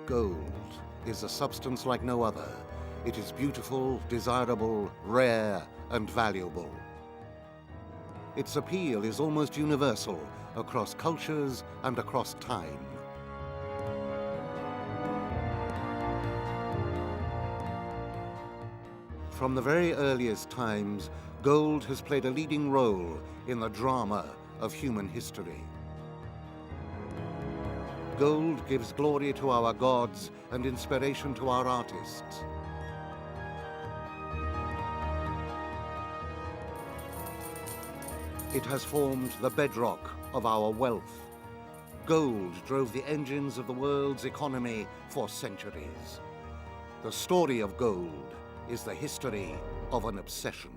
Gold is a substance like no other. It is beautiful, desirable, rare, and valuable. Its appeal is almost universal across cultures and across time. From the very earliest times, gold has played a leading role in the drama of human history. Gold gives glory to our gods and inspiration to our artists. It has formed the bedrock of our wealth. Gold drove the engines of the world's economy for centuries. The story of gold is the history of an obsession.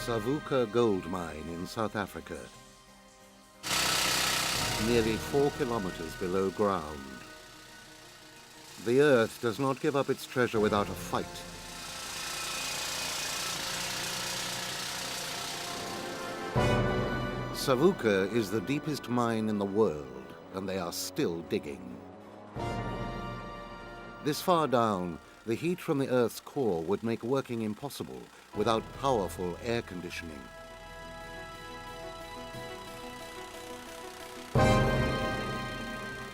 Savuka gold mine in South Africa, nearly 4 kilometers below ground. The earth does not give up its treasure without a fight. Savuka is the deepest mine in the world, and they are still digging. This far down, the heat from the Earth's core would make working impossible without powerful air conditioning.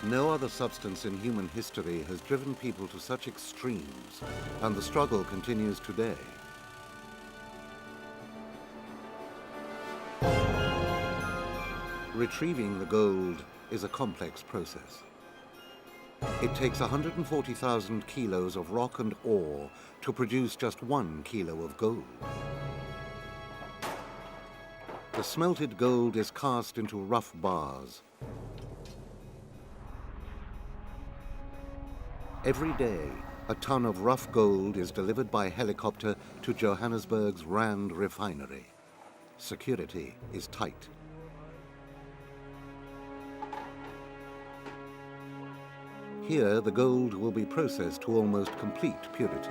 No other substance in human history has driven people to such extremes, and the struggle continues today. Retrieving the gold is a complex process. It takes 140,000 kilos of rock and ore to produce just 1 kilo of gold. The smelted gold is cast into rough bars. Every day, a ton of rough gold is delivered by helicopter to Johannesburg's Rand refinery. Security is tight. Here, the gold will be processed to almost complete purity.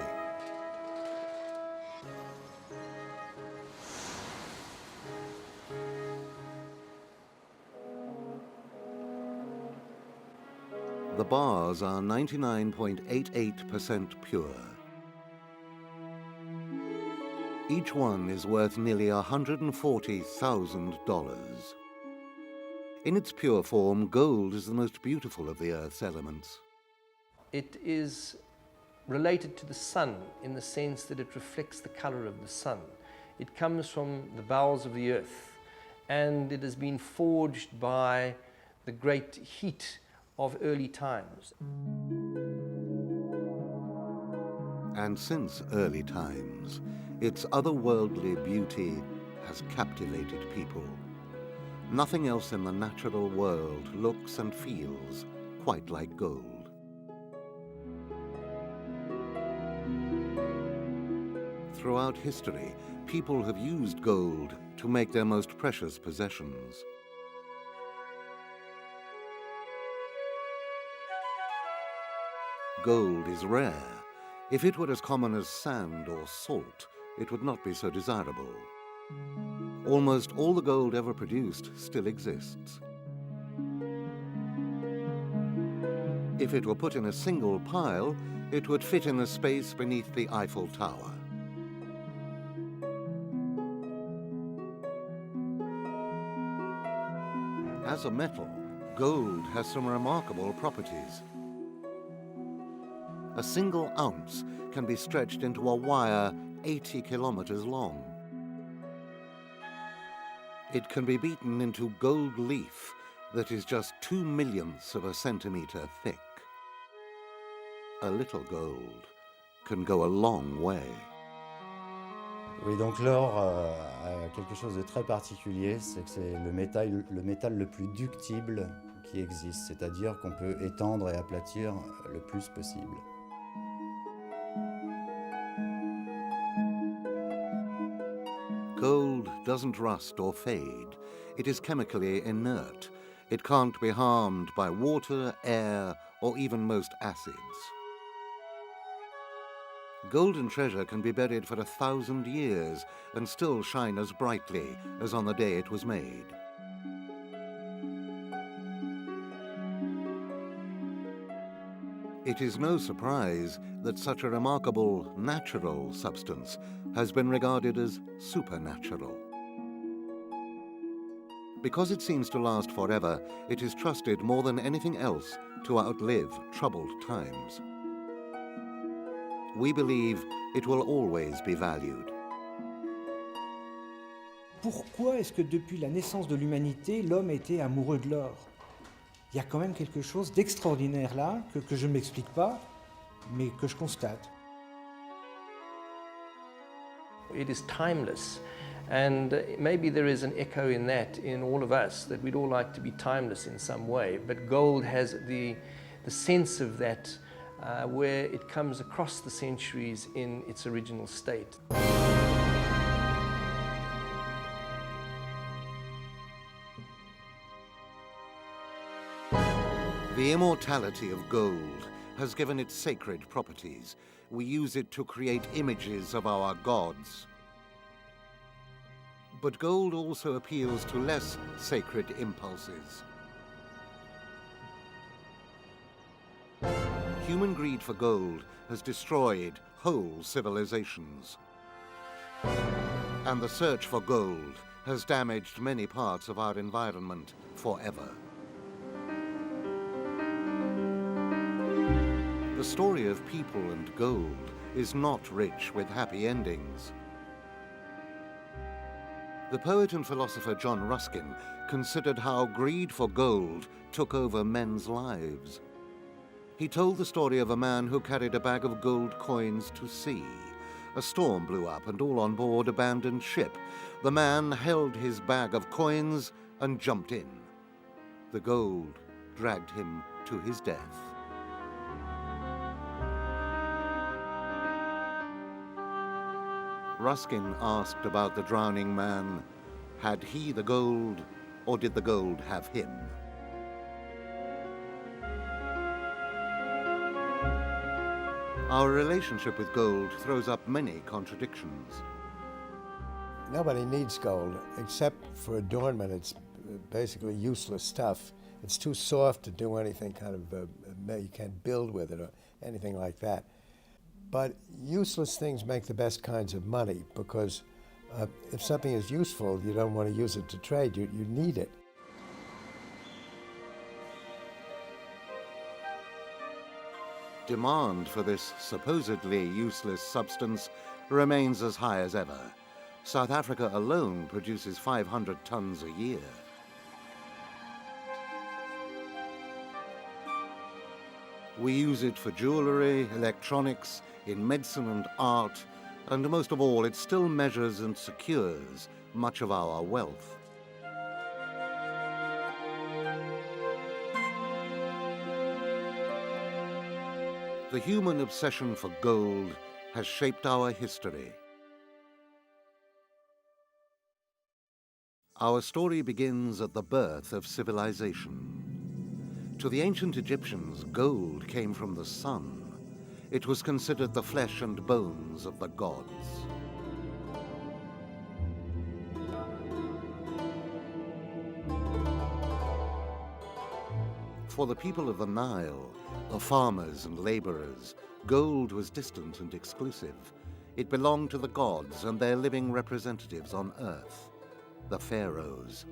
The bars are 99.88% pure. Each one is worth nearly $140,000. In its pure form, gold is the most beautiful of the Earth's elements. It is related to the sun in the sense that it reflects the color of the sun. It comes from the bowels of the earth, and it has been forged by the great heat of early times. And since early times, its otherworldly beauty has captivated people. Nothing else in the natural world looks and feels quite like gold. Throughout history, people have used gold to make their most precious possessions. Gold is rare. If it were as common as sand or salt, it would not be so desirable. Almost all the gold ever produced still exists. If it were put in a single pile, it would fit in the space beneath the Eiffel Tower. As a metal, gold has some remarkable properties. A single ounce can be stretched into a wire 80 kilometers long. It can be beaten into gold leaf that is just 2/millionths of a centimeter thick. A little gold can go a long way. Oui, donc l'or a quelque chose de très particulier, c'est que c'est le métal le plus ductible qui existe, c'est-à-dire qu'on peut étendre et aplatir le plus possible. Gold doesn't rust or fade. It is chemically inert. It can't be harmed by water, air, or even most acids. Golden treasure can be buried for 1,000 years and still shine as brightly as on the day it was made. It is no surprise that such a remarkable natural substance has been regarded as supernatural. Because it seems to last forever, it is trusted more than anything else to outlive troubled times. We believe it will always be valued. Pourquoi est-ce que depuis la naissance de l'humanité, l'homme était amoureux de l'or? Il y a quand même quelque chose d'extraordinaire là, que je ne m'explique pas, mais que je constate. It is timeless, and maybe there is an echo in that in all of us, that we'd all like to be timeless in some way, but gold has the sense of that where it comes across the centuries in its original state. The immortality of gold has given it sacred properties. We use it to create images of our gods. But gold also appeals to less sacred impulses. Human greed for gold has destroyed whole civilizations. And the search for gold has damaged many parts of our environment forever. The story of people and gold is not rich with happy endings. The poet and philosopher John Ruskin considered how greed for gold took over men's lives. He told the story of a man who carried a bag of gold coins to sea. A storm blew up and all on board abandoned ship. The man held his bag of coins and jumped in. The gold dragged him to his death. Ruskin asked about the drowning man, had he the gold, or did the gold have him? Our relationship with gold throws up many contradictions. Nobody needs gold except for adornment. It's basically useless stuff. It's too soft to do anything kind of, you can't build with it or anything like that. But useless things make the best kinds of money because if something is useful, you don't want to use it to trade, you need it. Demand for this supposedly useless substance remains as high as ever. South Africa alone produces 500 tons a year. We use it for jewelry, electronics, in medicine and art, and most of all, it still measures and secures much of our wealth. The human obsession for gold has shaped our history. Our story begins at the birth of civilization. To the ancient Egyptians, gold came from the sun. It was considered the flesh and bones of the gods. For the people of the Nile, the farmers and laborers, gold was distant and exclusive. It belonged to the gods and their living representatives on earth, the pharaohs.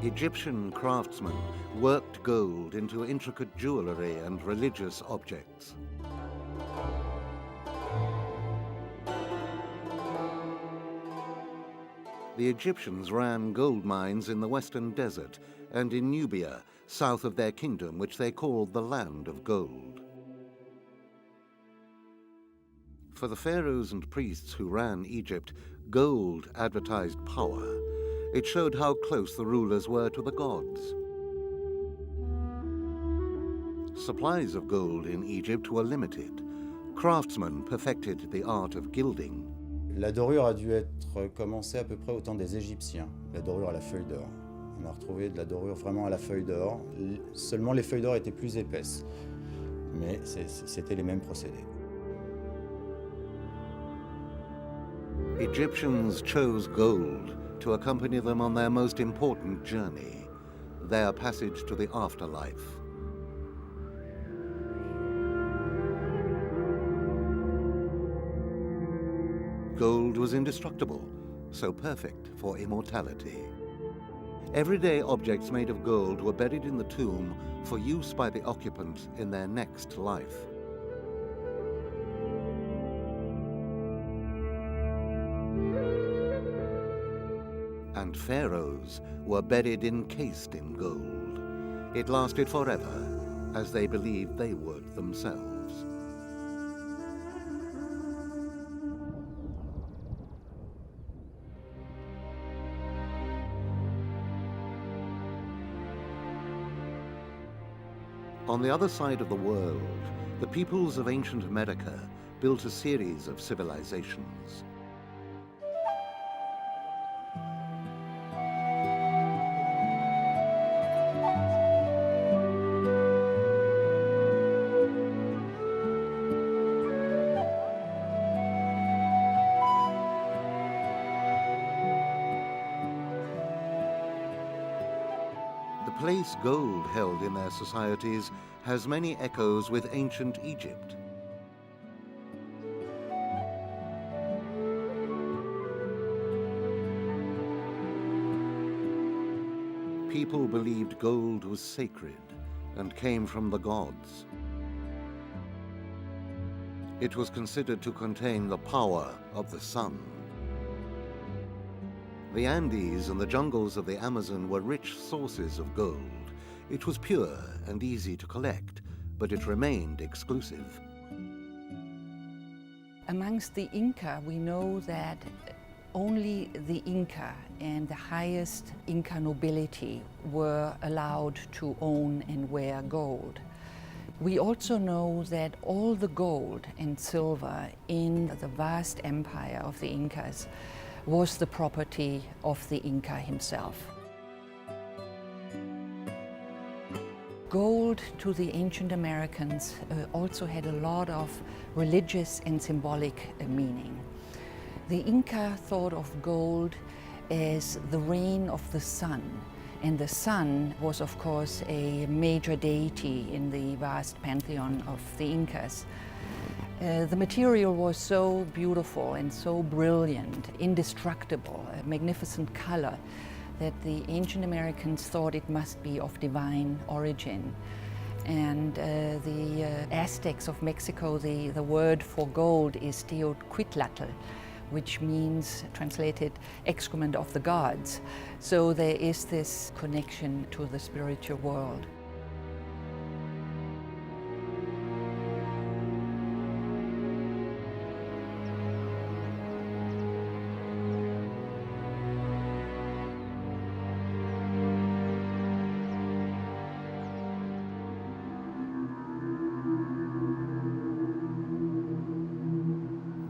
Egyptian craftsmen worked gold into intricate jewelry and religious objects. The Egyptians ran gold mines in the western desert and in Nubia, south of their kingdom, which they called the Land of Gold. For the pharaohs and priests who ran Egypt, gold advertised power. It showed how close the rulers were to the gods. supplies of gold in Egypt were limited. Craftsmen perfected the art of gilding. La dorure a dû être commencée à peu près au temps des Égyptiens, la dorure à la feuille d'or. On a retrouvé de la dorure vraiment à la feuille d'or, seulement les feuilles d'or étaient plus épaisses, mais c'était les mêmes procédés. Egyptians chose gold to accompany them on their most important journey, their passage to the afterlife. Gold was indestructible, so perfect for immortality. Everyday objects made of gold were buried in the tomb for use by the occupant in their next life. And pharaohs were buried encased in gold. It lasted forever, as they believed they would themselves. On the other side of the world, the peoples of ancient America built a series of civilizations. The place gold held in their societies has many echoes with ancient Egypt. People believed gold was sacred and came from the gods. It was considered to contain the power of the sun. The Andes and the jungles of the Amazon were rich sources of gold. It was pure and easy to collect, but it remained exclusive. Amongst the Inca, we know that only the Inca and the highest Inca nobility were allowed to own and wear gold. We also know that all the gold and silver in the vast empire of the Incas was the property of the Inca himself. Gold to the ancient Americans also had a lot of religious and symbolic meaning. The Inca thought of gold as the rain of the sun, and the sun was of course a major deity in the vast pantheon of the Incas. The material was so beautiful and so brilliant, indestructible, a magnificent color, that the ancient Americans thought it must be of divine origin. And the Aztecs of Mexico, the word for gold is teoquitlatl, which means, translated, excrement of the gods. So there is this connection to the spiritual world.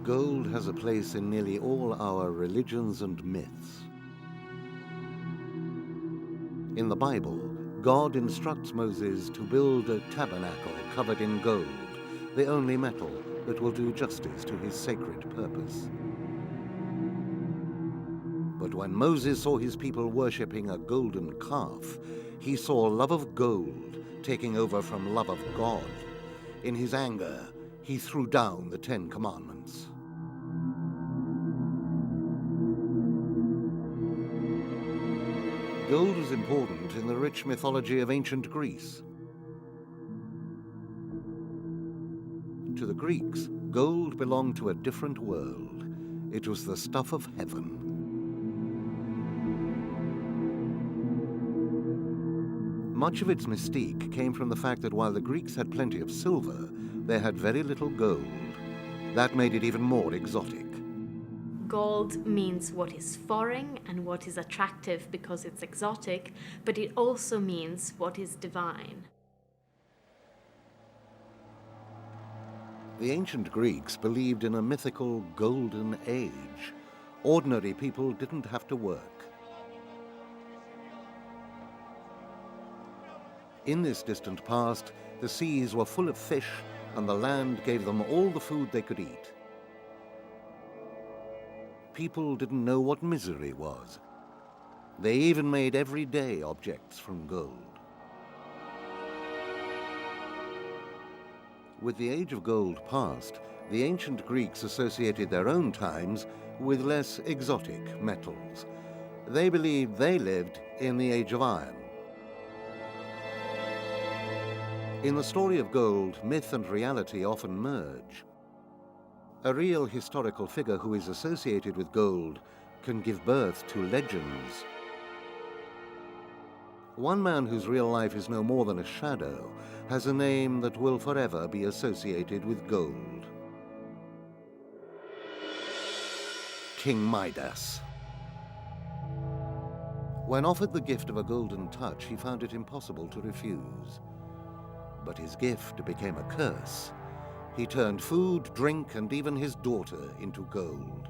Gold has a place in nearly all our religions and myths. In the Bible, God instructs Moses to build a tabernacle covered in gold, the only metal that will do justice to his sacred purpose. But when Moses saw his people worshipping a golden calf, he saw love of gold taking over from love of God. In his anger, he threw down the 10 Commandments. Gold was important in the rich mythology of ancient Greece. To the Greeks, gold belonged to a different world. It was the stuff of heaven. Much of its mystique came from the fact that while the Greeks had plenty of silver, they had very little gold. That made it even more exotic. Gold means what is foreign and what is attractive because it's exotic, but it also means what is divine. The ancient Greeks believed in a mythical golden age. Ordinary people didn't have to work. In this distant past, the seas were full of fish and the land gave them all the food they could eat. People didn't know what misery was. They even made everyday objects from gold. With the age of gold past, the ancient Greeks associated their own times with less exotic metals. They believed they lived in the age of iron. In the story of gold, myth and reality often merge. A real historical figure who is associated with gold can give birth to legends. One man whose real life is no more than a shadow has a name that will forever be associated with gold. King Midas. When offered the gift of a golden touch, he found it impossible to refuse. But his gift became a curse. He turned food, drink, and even his daughter into gold.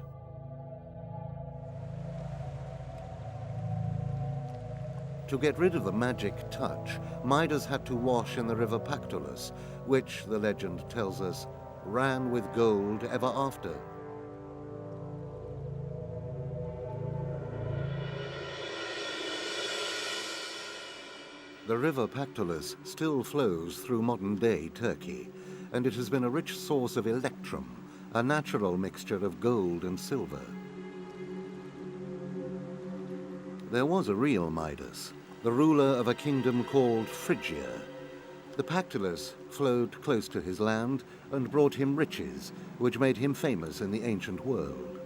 To get rid of the magic touch, Midas had to wash in the river Pactolus, which, the legend tells us, ran with gold ever after. The river Pactolus still flows through modern-day Turkey, and it has been a rich source of electrum, a natural mixture of gold and silver. There was a real Midas, the ruler of a kingdom called Phrygia. The Pactolus flowed close to his land and brought him riches, which made him famous in the ancient world.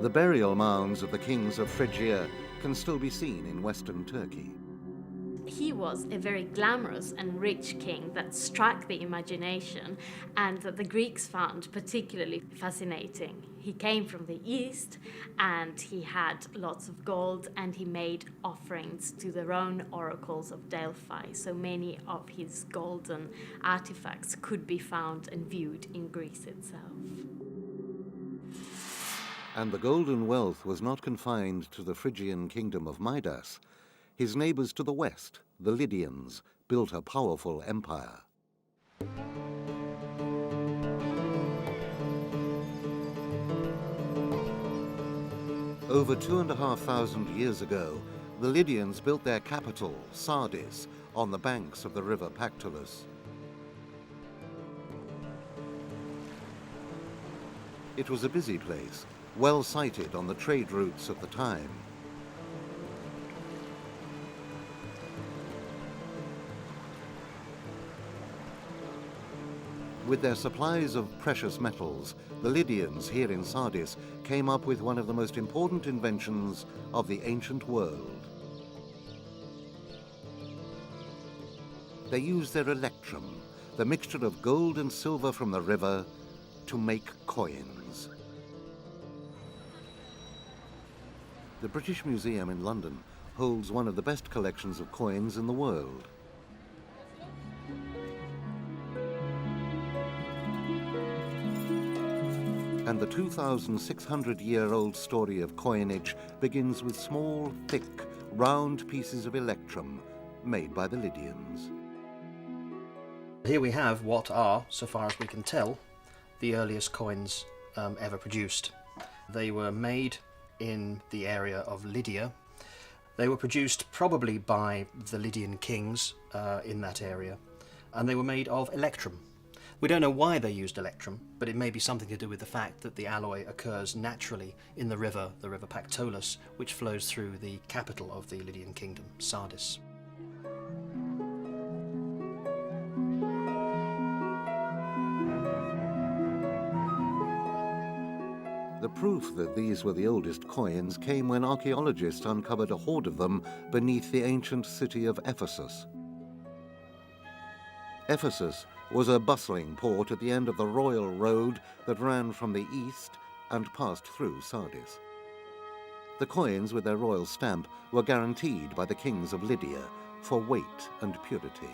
The burial mounds of the kings of Phrygia can still be seen in western Turkey. He was a very glamorous and rich king that struck the imagination and that the Greeks found particularly fascinating. He came from the east and he had lots of gold and he made offerings to the own oracles of Delphi. So many of his golden artifacts could be found and viewed in Greece itself. And the golden wealth was not confined to the Phrygian kingdom of Midas. His neighbors to the west, the Lydians, built a powerful empire. Over 2,500 years ago, the Lydians built their capital, Sardis, on the banks of the river Pactolus. It was a busy place, well sited on the trade routes of the time. With their supplies of precious metals, the Lydians here in Sardis came up with one of the most important inventions of the ancient world. They used their electrum, the mixture of gold and silver from the river, to make coins. The British Museum in London holds one of the best collections of coins in the world. And the 2,600-year-old story of coinage begins with small, thick, round pieces of electrum made by the Lydians. Here we have what are, so far as we can tell, the earliest coins ever produced. They were made in the area of Lydia. They were produced probably by the Lydian kings in that area, and they were made of electrum. We don't know why they used electrum, but it may be something to do with the fact that the alloy occurs naturally in the river Pactolus, which flows through the capital of the Lydian kingdom, Sardis. The proof that these were the oldest coins came when archaeologists uncovered a hoard of them beneath the ancient city of Ephesus. Ephesus was a bustling port at the end of the royal road that ran from the east and passed through Sardis. The coins with their royal stamp were guaranteed by the kings of Lydia for weight and purity.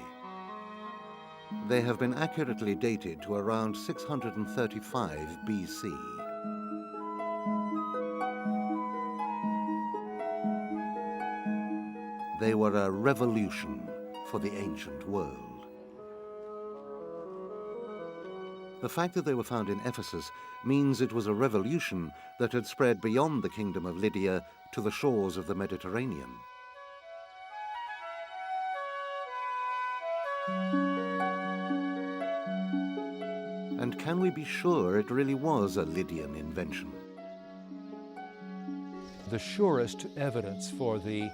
They have been accurately dated to around 635 BC. They were a revolution for the ancient world. The fact that they were found in Ephesus means it was a revolution that had spread beyond the kingdom of Lydia to the shores of the Mediterranean. And can we be sure it really was a Lydian invention? The surest evidence for the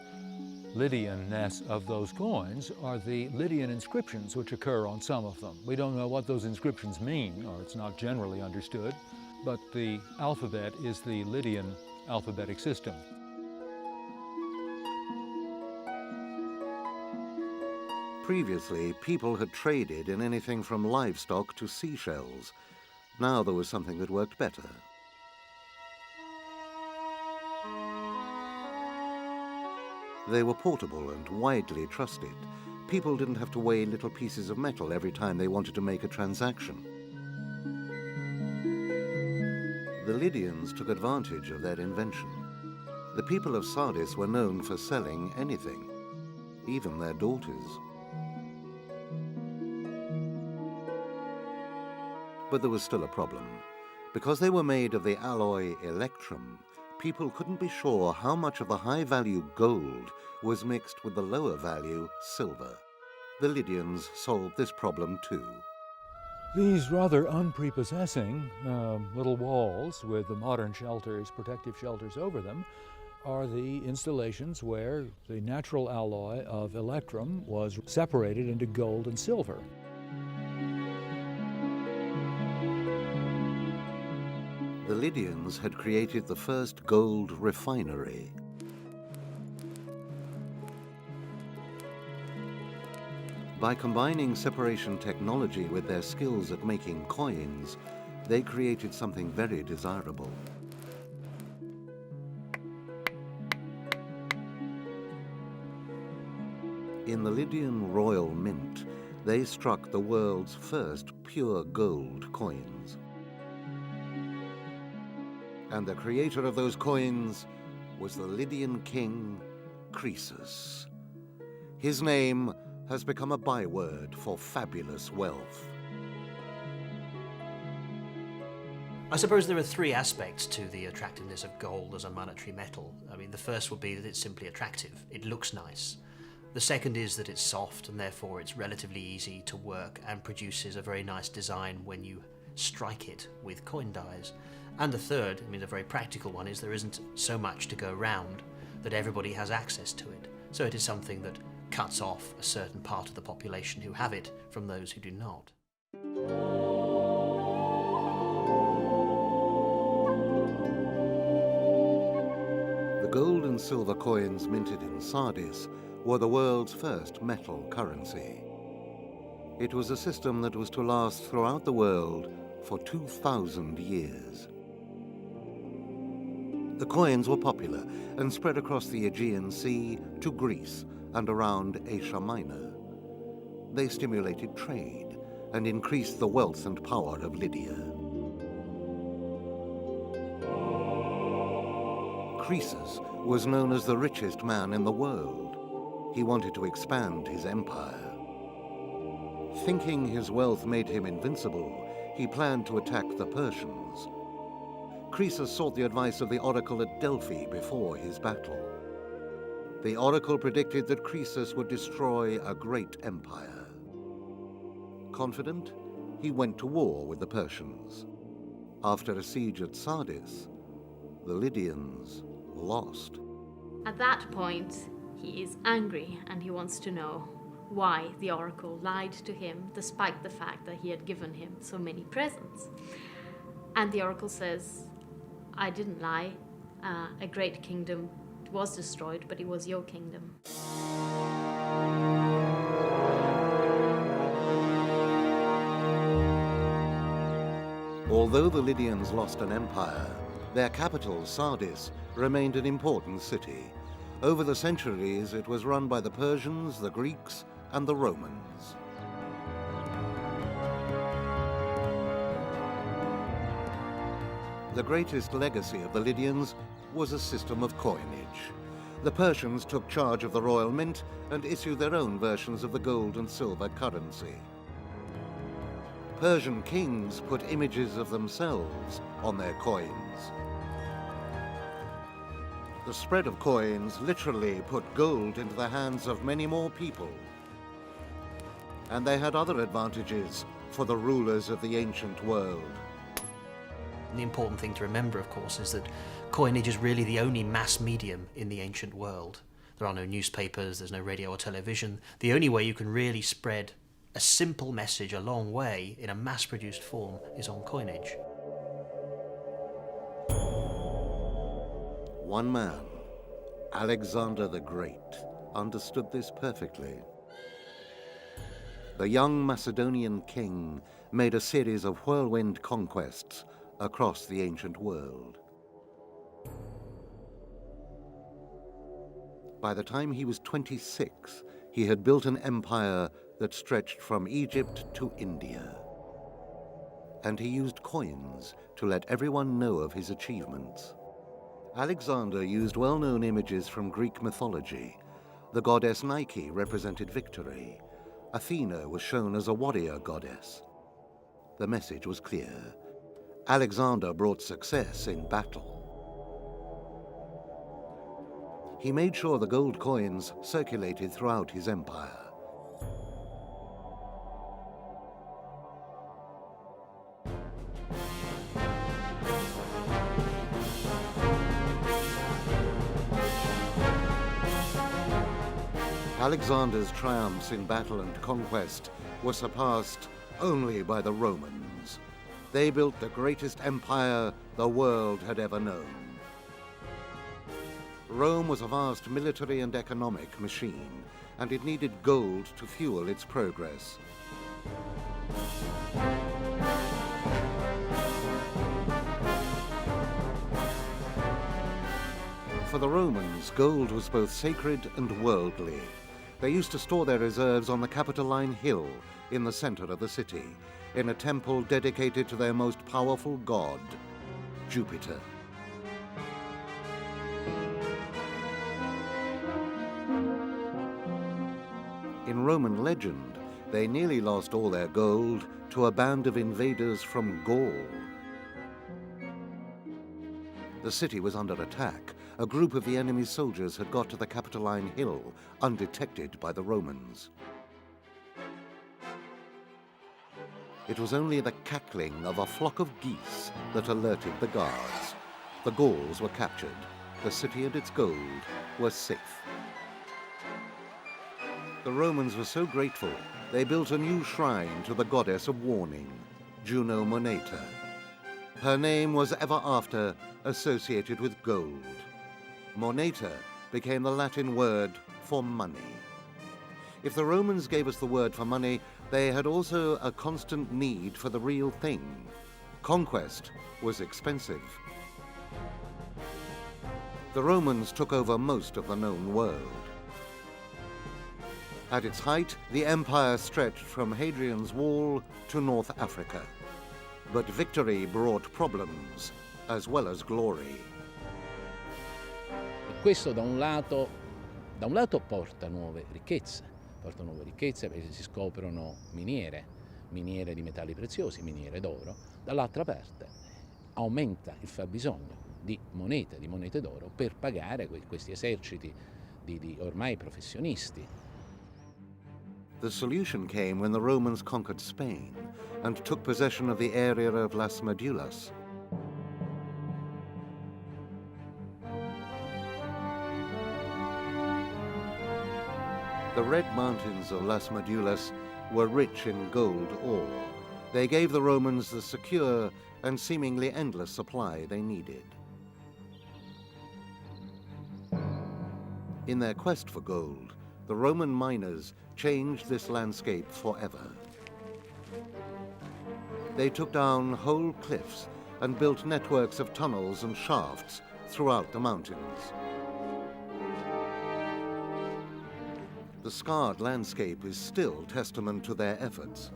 Lydian-ness of those coins are the Lydian inscriptions which occur on some of them. We don't know what those inscriptions mean, or it's not generally understood, but the alphabet is the Lydian alphabetic system. Previously, people had traded in anything from livestock to seashells. Now there was something that worked better. They were portable and widely trusted. People didn't have to weigh little pieces of metal every time they wanted to make a transaction. The Lydians took advantage of their invention. The people of Sardis were known for selling anything, even their daughters. But there was still a problem. Because they were made of the alloy electrum, people couldn't be sure how much of the high-value gold was mixed with the lower-value silver. The Lydians solved this problem too. These rather unprepossessing little walls with the modern shelters, protective shelters over them, are the installations where the natural alloy of electrum was separated into gold and silver. The Lydians had created the first gold refinery. By combining separation technology with their skills at making coins, they created something very desirable. In the Lydian royal mint, they struck the world's first pure gold coins. And the creator of those coins was the Lydian king, Croesus. His name has become a byword for fabulous wealth. I suppose there are three aspects to the attractiveness of gold as a monetary metal. I mean, the first would be that it's simply attractive. It looks nice. The second is that it's soft and therefore it's relatively easy to work and produces a very nice design when you strike it with coin dies. And the third, I mean, a very practical one, is there isn't so much to go round that everybody has access to it. So it is something that cuts off a certain part of the population who have it from those who do not. The gold and silver coins minted in Sardis were the world's first metal currency. It was a system that was to last throughout the world for 2,000 years. The coins were popular and spread across the Aegean Sea to Greece and around Asia Minor. They stimulated trade and increased the wealth and power of Lydia. Croesus was known as the richest man in the world. He wanted to expand his empire. Thinking his wealth made him invincible, he planned to attack the Persians. Croesus sought the advice of the oracle at Delphi before his battle. The oracle predicted that Croesus would destroy a great empire. Confident, he went to war with the Persians. After a siege at Sardis, the Lydians lost. At that point, he is angry and he wants to know why the oracle lied to him despite the fact that he had given him so many presents. And the oracle says, I didn't lie. A great kingdom was destroyed, but it was your kingdom. Although the Lydians lost an empire, their capital, Sardis, remained an important city. Over the centuries, it was run by the Persians, the Greeks, and the Romans. The greatest legacy of the Lydians was a system of coinage. The Persians took charge of the royal mint and issued their own versions of the gold and silver currency. Persian kings put images of themselves on their coins. The spread of coins literally put gold into the hands of many more people. And they had other advantages for the rulers of the ancient world. The important thing to remember, of course, is that coinage is really the only mass medium in the ancient world. There are no newspapers, there's no radio or television. The only way you can really spread a simple message a long way in a mass-produced form is on coinage. One man, Alexander the Great, understood this perfectly. The young Macedonian king made a series of whirlwind conquests across the ancient world. By the time he was 26, he had built an empire that stretched from Egypt to India. And he used coins to let everyone know of his achievements. Alexander used well-known images from Greek mythology. The goddess Nike represented victory. Athena was shown as a warrior goddess. The message was clear. Alexander brought success in battle. He made sure the gold coins circulated throughout his empire. Alexander's triumphs in battle and conquest were surpassed only by the Romans. They built the greatest empire the world had ever known. Rome was a vast military and economic machine, and it needed gold to fuel its progress. For the Romans, gold was both sacred and worldly. They used to store their reserves on the Capitoline Hill in the center of the city, in a temple dedicated to their most powerful god, Jupiter. In Roman legend, they nearly lost all their gold to a band of invaders from Gaul. The city was under attack. A group of the enemy's soldiers had got to the Capitoline Hill, undetected by the Romans. It was only the cackling of a flock of geese that alerted the guards. The Gauls were captured. The city and its gold were safe. The Romans were so grateful, they built a new shrine to the goddess of warning, Juno Moneta. Her name was ever after associated with gold. Moneta became the Latin word for money. If the Romans gave us the word for money, they had also a constant need for the real thing. Conquest was expensive. The Romans took over most of the known world. At its height, the empire stretched from Hadrian's Wall to North Africa. But victory brought problems, as well as glory. Questo da un lato porta nuove ricchezze perché si scoprono miniere di metalli preziosi, miniere d'oro. Dall'altra parte aumenta il fabbisogno di monete d'oro per pagare questi eserciti di ormai professionisti. The solution came when the Romans conquered Spain and took possession of the area of Las Medulas. The Red Mountains of Las Medulas were rich in gold ore. They gave the Romans the secure and seemingly endless supply they needed. In their quest for gold, the Roman miners changed this landscape forever. They took down whole cliffs and built networks of tunnels and shafts throughout the mountains. The scarred landscape is still testament to their efforts.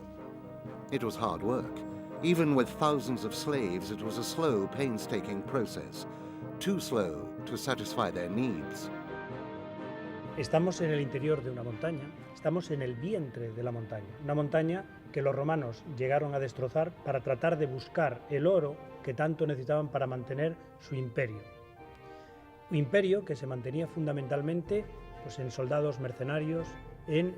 It was hard work, Even with thousands of slaves, it was a slow, painstaking process, too slow to satisfy their needs. Estamos en el interior de una montaña, estamos en el vientre de la montaña, una montaña que los romanos llegaron a destrozar para tratar de buscar el oro que tanto necesitaban para mantener su imperio. Un imperio que se mantenía fundamentalmente pues, en soldados mercenarios, en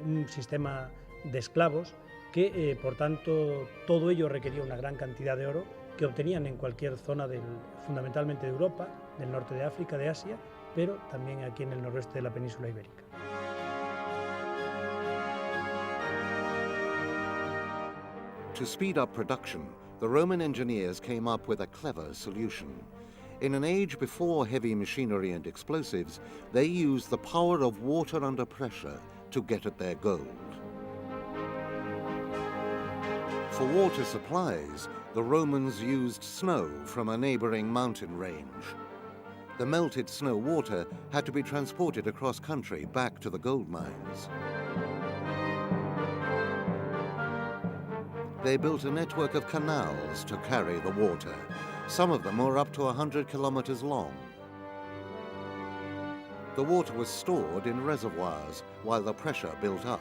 un sistema de esclavos, que por tanto todo ello requería una gran cantidad de oro que obtenían en cualquier zona fundamentalmente de Europa, del norte de África, de Asia, pero también aquí en el noroeste de la península ibérica. To speed up production, the Roman engineers came up with a clever solution. In an age before heavy machinery and explosives, they used the power of water under pressure to get at their gold. For water supplies, the Romans used snow from a neighboring mountain range. The melted snow water had to be transported across country back to the gold mines. They built a network of canals to carry the water. Some of them were up to 100 kilometers long. The water was stored in reservoirs while the pressure built up.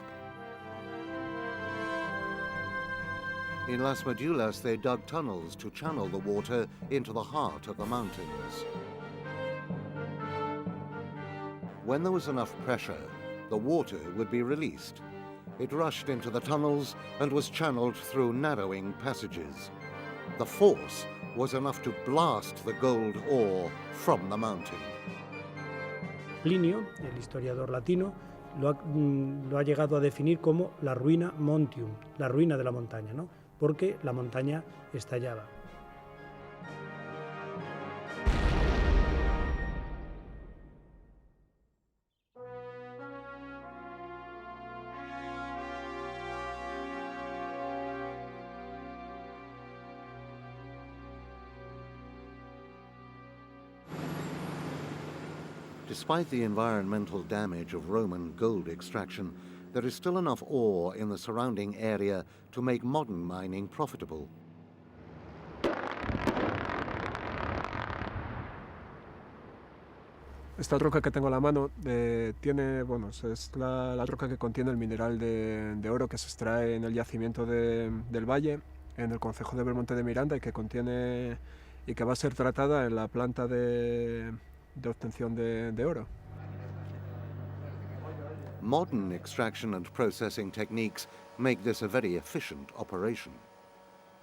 In Las Medulas, they dug tunnels to channel the water into the heart of the mountains. When there was enough pressure, the water would be released. It rushed into the tunnels and was channeled through narrowing passages. The force was enough to blast the gold ore from the mountain. Plinio, el historiador latino, lo ha llegado a definir como la ruina montium, la ruina de la montaña, ¿no? Porque la montaña estallaba. Despite the environmental damage of Roman gold extraction, there is still enough ore in the surrounding area to make modern mining profitable. Esta roca que tengo a la mano es la roca que contiene el mineral de oro que se extrae en el yacimiento del Valle, en el concejo de Belmonte de Miranda, y que va a ser tratada en la planta de obtención de oro. Modern extraction and processing techniques make this a very efficient operation.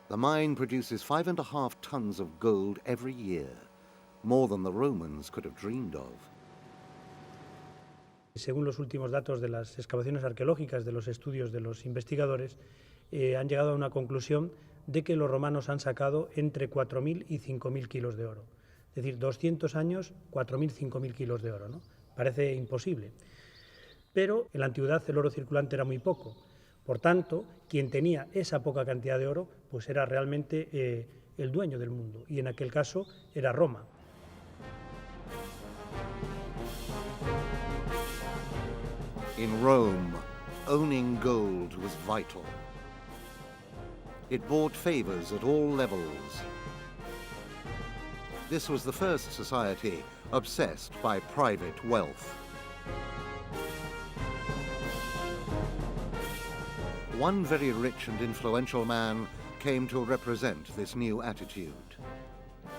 The mine produces 5.5 tons of gold every year, more than the Romans could have dreamed of. Según los últimos datos de las excavaciones arqueológicas, de los estudios de los investigadores, han llegado a una conclusión de que los romanos han sacado entre 4.000 y 5.000 kilos de oro. Es decir, 200 años, 4.000, 5.000 kilos de oro, ¿no? Parece imposible. Pero en la antigüedad el oro circulante era muy poco. Por tanto, quien tenía esa poca cantidad de oro, pues era realmente el dueño del mundo. Y en aquel caso era Roma. In Rome, owning gold was vital. It bought favors at all levels. This was the first society obsessed by private wealth. One very rich and influential man came to represent this new attitude: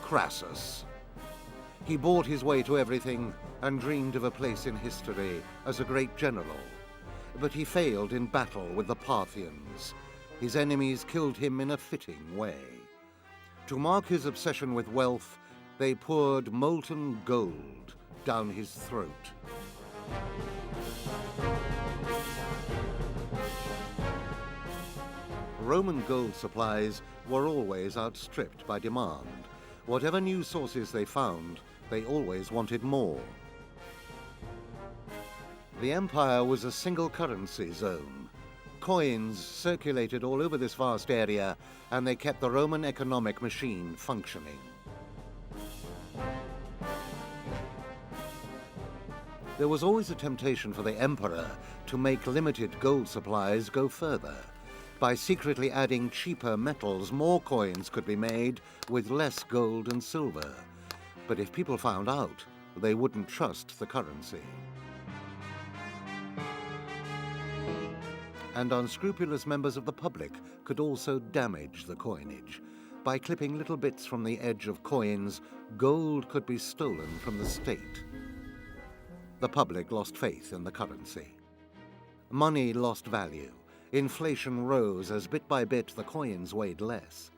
Crassus. He bought his way to everything and dreamed of a place in history as a great general. But he failed in battle with the Parthians. His enemies killed him in a fitting way. To mark his obsession with wealth, they poured molten gold down his throat. Roman gold supplies were always outstripped by demand. Whatever new sources they found, they always wanted more. The empire was a single currency zone. Coins circulated all over this vast area, and they kept the Roman economic machine functioning. There was always a temptation for the emperor to make limited gold supplies go further. By secretly adding cheaper metals, more coins could be made with less gold and silver. But if people found out, they wouldn't trust the currency. And unscrupulous members of the public could also damage the coinage. By clipping little bits from the edge of coins, gold could be stolen from the state. The public lost faith in the currency. Money lost value. Inflation rose as bit by bit the coins weighed less.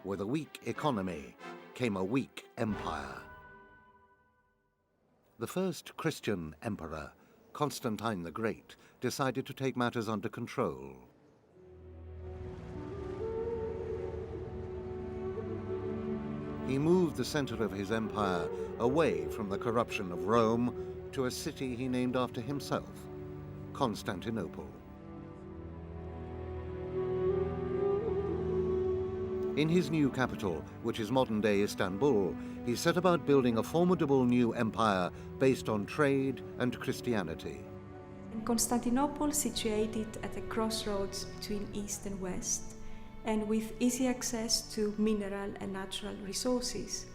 With a weak economy came a weak empire. The first Christian emperor, Constantine the Great, decided to take matters under control. He moved the center of his empire away from the corruption of Rome to a city he named after himself, Constantinople. In his new capital, which is modern-day Istanbul, he set about building a formidable new empire based on trade and Christianity. Constantinople, situated at the crossroads between East and West, and with easy access to mineral and natural resources,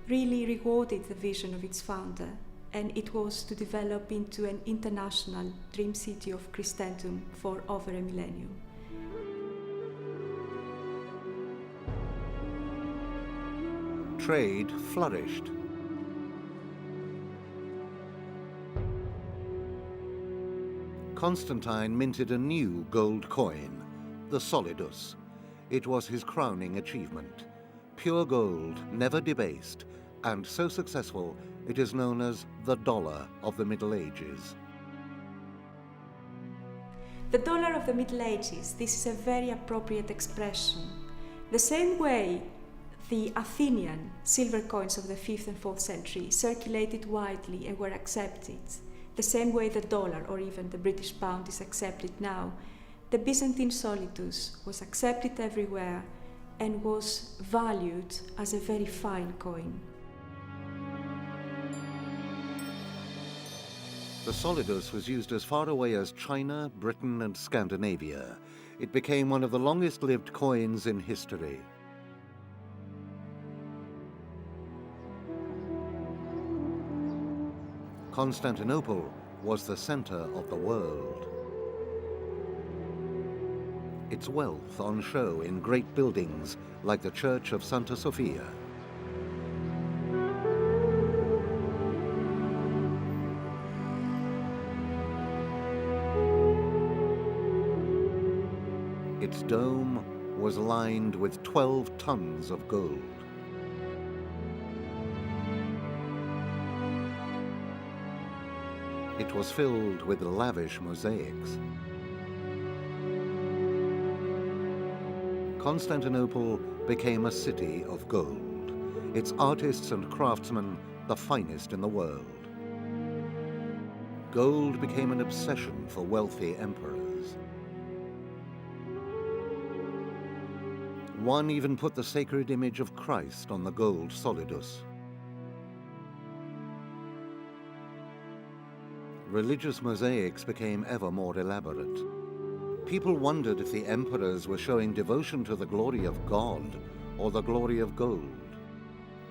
really rewarded the vision of its founder, and it was to develop into an international dream city of Christendom for over a millennium. Trade flourished. Constantine minted a new gold coin, the solidus. It was his crowning achievement. Pure gold, never debased, and so successful it is known as the dollar of the Middle Ages. The dollar of the Middle Ages, this is a very appropriate expression. The same way the Athenian silver coins of the 5th and 4th century circulated widely and were accepted, the same way the dollar or even the British pound is accepted now, the Byzantine solidus was accepted everywhere and was valued as a very fine coin. The solidus was used as far away as China, Britain, and Scandinavia. It became one of the longest-lived coins in history. Constantinople was the center of the world. Its wealth on show in great buildings like the Church of Santa Sofia. Its dome was lined with 12 tons of gold. It was filled with lavish mosaics. Constantinople became a city of gold, its artists and craftsmen the finest in the world. Gold became an obsession for wealthy emperors. One even put the sacred image of Christ on the gold solidus. Religious mosaics became ever more elaborate. People wondered if the emperors were showing devotion to the glory of God or the glory of gold.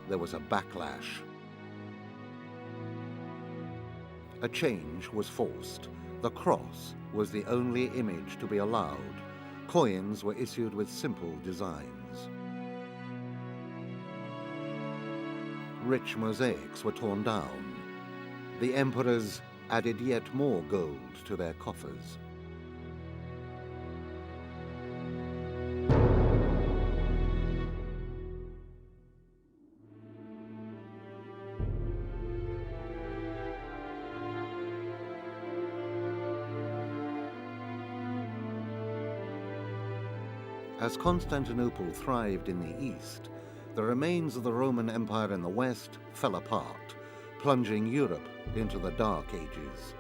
There was a backlash. A change was forced. The cross was the only image to be allowed. Coins were issued with simple designs. Rich mosaics were torn down. The emperors added yet more gold to their coffers. As Constantinople thrived in the east, the remains of the Roman Empire in the west fell apart, plunging Europe into the Dark Ages.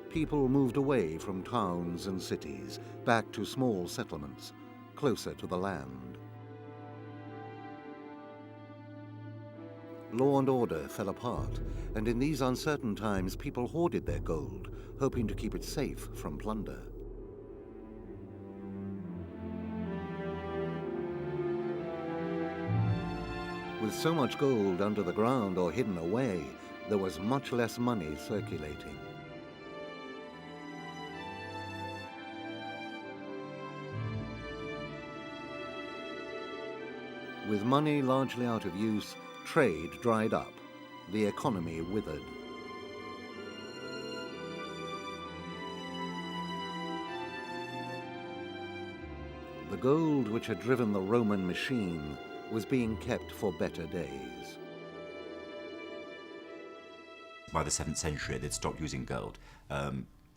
People moved away from towns and cities, back to small settlements, closer to the land. Law and order fell apart, and in these uncertain times people hoarded their gold, hoping to keep it safe from plunder. With so much gold under the ground or hidden away, there was much less money circulating. With money largely out of use, trade dried up, the economy withered. The gold which had driven the Roman machine was being kept for better days. By the 7th century, they'd stopped using gold.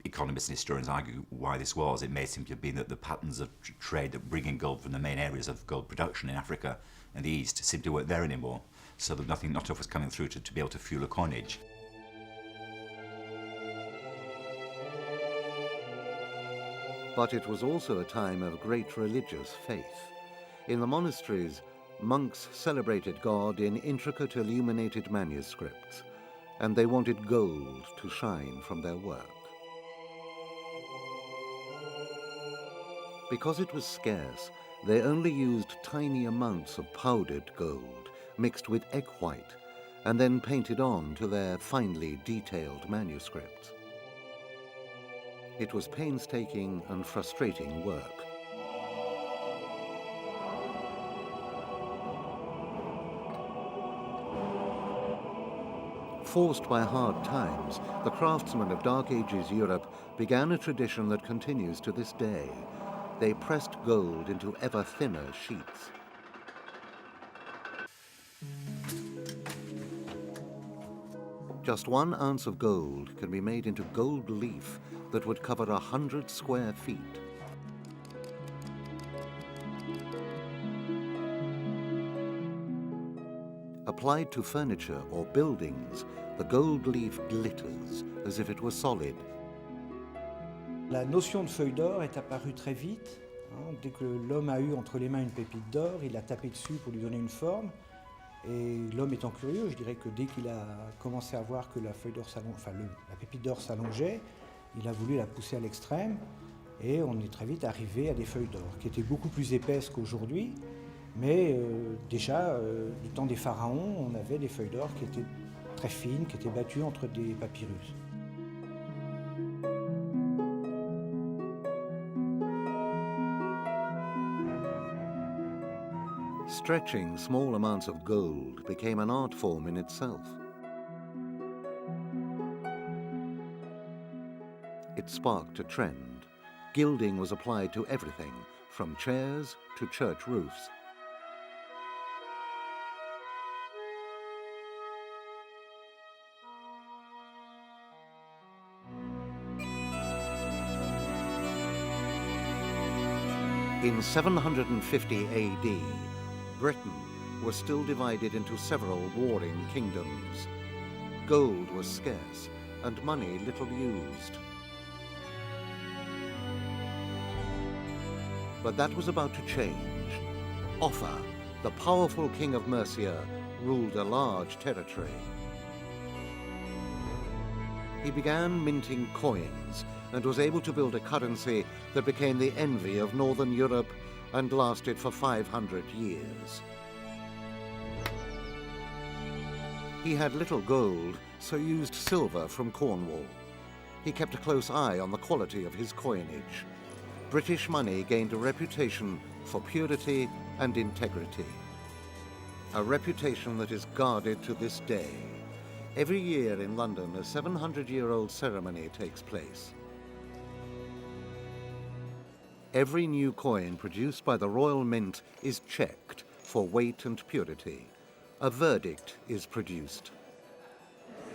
Economists and historians argue why this was. It may simply have been that the patterns of trade that bring in gold from the main areas of gold production in Africa and the East simply weren't there anymore. So there was not enough was coming through to be able to fuel a coinage. But it was also a time of great religious faith. In the monasteries, monks celebrated God in intricate illuminated manuscripts, and they wanted gold to shine from their work. Because it was scarce, they only used tiny amounts of powdered gold mixed with egg white and then painted on to their finely detailed manuscripts. It was painstaking and frustrating work. Forced by hard times, the craftsmen of Dark Ages Europe began a tradition that continues to this day. They pressed gold into ever thinner sheets. Just 1 ounce of gold can be made into gold leaf that would cover 100 square feet. Applied to furniture or buildings, the gold leaf glitters as if it were solid. La notion de feuille d'or est apparue très vite. Dès que l'homme a eu entre les mains une pépite d'or, il a tapé dessus pour lui donner une forme. Et l'homme étant curieux, je dirais que dès qu'il a commencé à voir que la feuille d'or la pépite d'or s'allongeait, il a voulu la pousser à l'extrême. Et on est très vite arrivé à des feuilles d'or qui étaient beaucoup plus épaisses qu'aujourd'hui. Mais déjà, du temps des pharaons, on avait des feuilles d'or qui étaient très fines, qui étaient battues entre des papyrus. Stretching small amounts of gold became an art form in itself. It sparked a trend. Gilding was applied to everything, from chairs to church roofs. In 750 AD, Britain was still divided into several warring kingdoms. Gold was scarce and money little used. But that was about to change. Offa, the powerful king of Mercia, ruled a large territory. He began minting coins and was able to build a currency that became the envy of Northern Europe and lasted for 500 years. He had little gold, so used silver from Cornwall. He kept a close eye on the quality of his coinage. British money gained a reputation for purity and integrity. A reputation that is guarded to this day. Every year in London, a 700-year-old ceremony takes place. Every new coin produced by the Royal Mint is checked for weight and purity. A verdict is produced.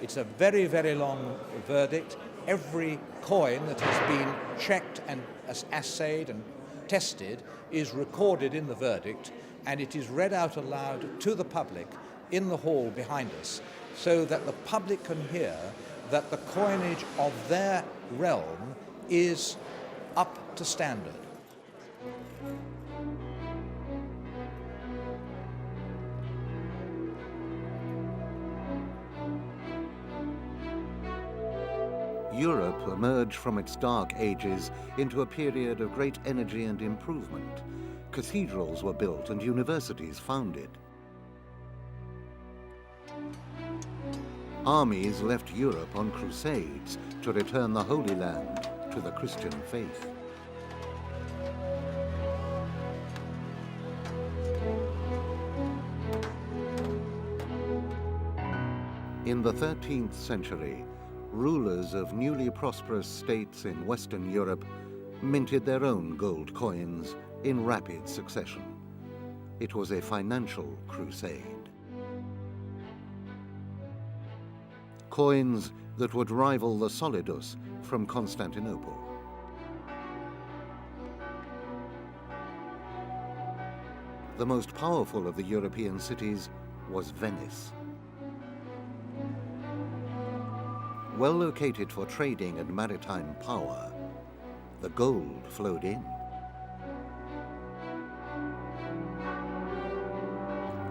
It's a very, very long verdict. Every coin that has been checked and assayed and tested is recorded in the verdict, and it is read out aloud to the public in the hall behind us, so that the public can hear that the coinage of their realm is up to standard. Europe emerged from its dark ages into a period of great energy and improvement. Cathedrals were built and universities founded. Armies left Europe on crusades to return the Holy Land to the Christian faith. In the 13th century, rulers of newly prosperous states in Western Europe minted their own gold coins in rapid succession. It was a financial crusade. Coins that would rival the solidus from Constantinople. The most powerful of the European cities was Venice. Well located for trading and maritime power, the gold flowed in.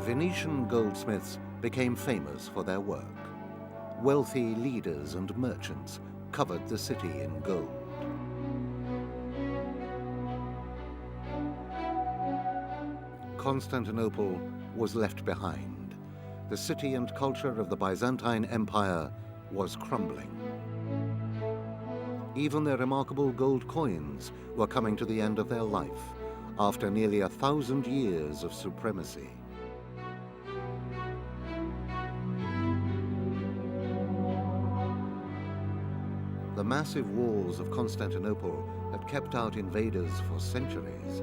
Venetian goldsmiths became famous for their work. Wealthy leaders and merchants covered the city in gold. Constantinople was left behind. The city and culture of the Byzantine Empire was crumbling. Even their remarkable gold coins were coming to the end of their life after nearly 1,000 years of supremacy. The massive walls of Constantinople had kept out invaders for centuries.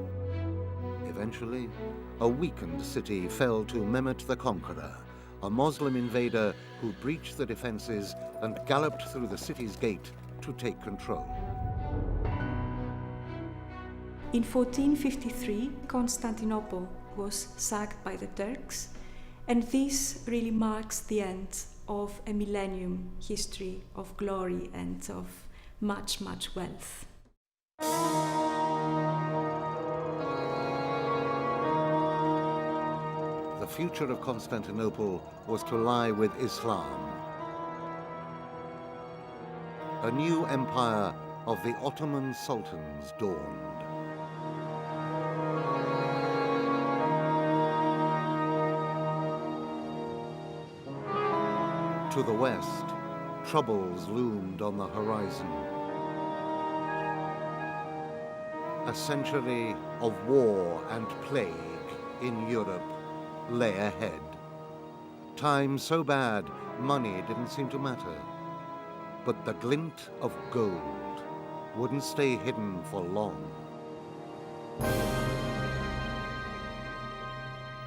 Eventually, a weakened city fell to Mehmet the Conqueror, a Muslim invader who breached the defenses and galloped through the city's gate to take control. In 1453, Constantinople was sacked by the Turks, and this really marks the end of a millennium history of glory and of much, much wealth. The future of Constantinople was to lie with Islam. A new empire of the Ottoman sultans dawned. To the west, troubles loomed on the horizon. A century of war and plague in Europe lay ahead. Time so bad, money didn't seem to matter. But the glint of gold wouldn't stay hidden for long.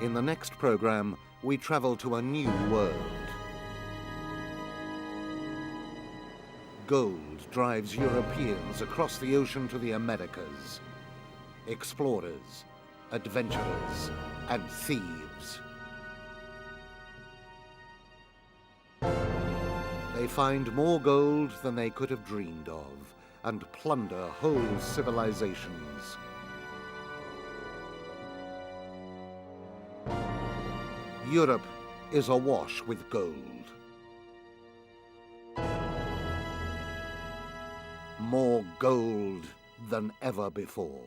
In the next program, we travel to a new world. Gold drives Europeans across the ocean to the Americas. Explorers, adventurers, and thieves. They find more gold than they could have dreamed of and plunder whole civilizations. Europe is awash with gold. More gold than ever before.